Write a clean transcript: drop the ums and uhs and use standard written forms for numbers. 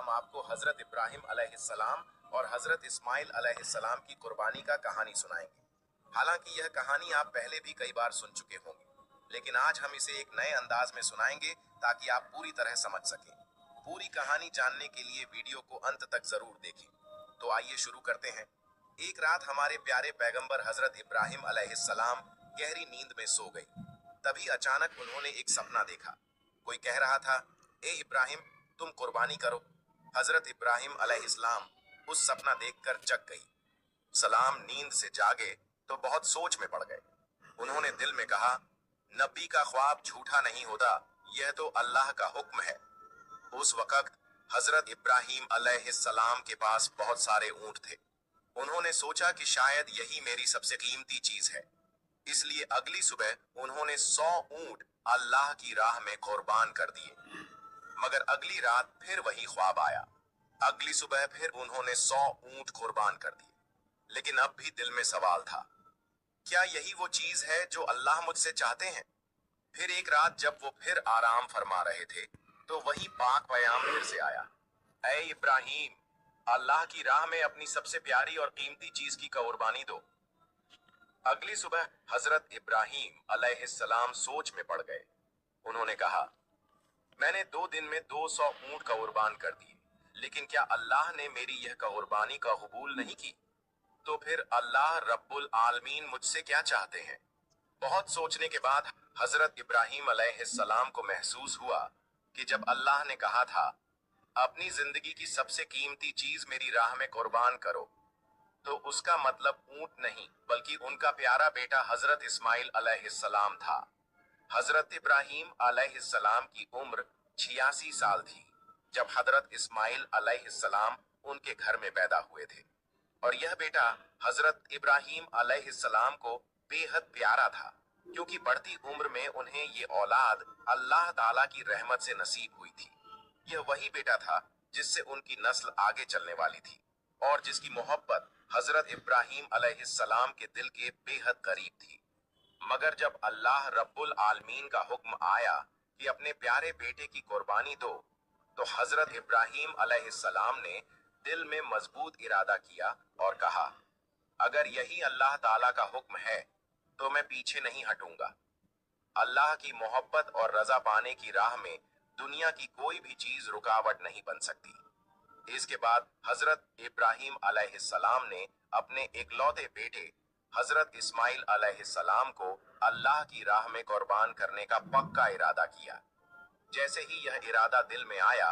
हम आपको हजरत इब्राहिम अलैहिस्सलाम और हजरत इस्माइल अलैहिस्सलाम की कुर्बानी का कहानी सुनाएंगे। हालांकि यह कहानी आप पहले भी कई बार सुन चुके होंगे, लेकिन आज हम इसे एक नए अंदाज में सुनाएंगे ताकि आप पूरी तरह समझ सकें। पूरी कहानी जानने के लिए वीडियो को अंत तक जरूर देखें। तो आइए शुरू करते हैं। एक रात हमारे प्यारे पैगंबर हजरत इब्राहिम अलैहिस्सलाम गहरी नींद में सो गई। तभी अचानक उन्होंने एक सपना देखा। कोई कह रहा था, ए इब्राहिम, तुम कुर्बानी करो। हजरत इब्राहिम अलैहिस्सलाम उस सपना देखकर जग गई। सलाम नींद से जागे तो बहुत सोच में पड़ गए। उन्होंने दिल में कहा, नबी का ख्वाब झूठा नहीं होता, यह तो अल्लाह का हुक्म है। उस वक्त हजरत इब्राहिम अलैहिस्सलाम के पास बहुत सारे ऊंट थे। उन्होंने सोचा कि शायद यही मेरी सबसे कीमती चीज है, इसलिए अगली सुबह उन्होंने 100 ऊंट अल्लाह की राह में कुर्बान कर दिए। मगर अगली रात फिर वही ख्वाब आया। अगली सुबह फिर उन्होंने 100 ऊंट कुर्बान कर दिए। लेकिन अब भी दिल में सवाल था, क्या यही वो चीज है जो अल्लाह मुझसे चाहते हैं? फिर एक रात जब वो फिर आराम फरमा रहे थे तो वही पाक पैगाम फिर से आया, ऐ इब्राहिम, अल्लाह की राह में अपनी सबसे प्यारी और कीमती चीज की कुर्बानी दो। अगली सुबह हजरत इब्राहिम अलैहिस्सलाम सोच में पड़ गए। उन्होंने कहा, मैंने 2 दिन में 200 ऊंट कुर्बान कर दिए, लेकिन क्या अल्लाह ने मेरी यह कुर्बानी का कबूल नहीं की? तो फिर अल्लाह रब्बुल आलमीन मुझसे क्या चाहते हैं? बहुत सोचने के बाद हजरत इब्राहिम अलैहिस्सलाम को महसूस हुआ कि जब अल्लाह ने कहा था, अपनी जिंदगी की सबसे कीमती चीज मेरी राह में कुर्बान करो, तो उसका मतलब ऊंट नहीं बल्कि उनका प्यारा बेटा हजरत इस्माइल अलैहिस्सलाम था। हजरत इब्राहिम अलैहिस्सलाम की उम्र 86 साल थी जब हजरत इस्माइल अलैहिस्सलाम उनके घर में पैदा हुए थे, और यह बेटा हजरत इब्राहिम अलैहिस्सलाम को बेहद प्यारा था, क्योंकि बढ़ती उम्र में उन्हें ये औलाद अल्लाह ताला की रहमत से नसीब हुई थी। यह वही बेटा था जिससे उनकी नस्ल आगे चलने वाली थी और जिसकी मोहब्बत हजरत इब्राहिम अलैहिस्सलाम के दिल के बेहद करीब थी। मगर जब अल्लाह रब्बुल आलमीन का हुक्म आया कि अपने प्यारे बेटे की कुर्बानी दो, तो हजरत इब्राहिम अलैहिस्सलाम ने दिल में मजबूत इरादा किया और कहा, अगर यही अल्लाह ताला का हुक्म है तो मैं पीछे नहीं हटूंगा। अल्लाह की मोहब्बत और रजा पाने की राह में दुनिया की कोई भी चीज रुकावट नहीं बन सकती। इसके बाद हजरत इब्राहिम अलैहिस्सलाम ने अपने इकलौते बेटे हजरत इस्माइल अलैहिस्सलाम को अल्लाह की राह में कुर्बान करने का पक्का इरादा किया। जैसे ही यह इरादा दिल में आया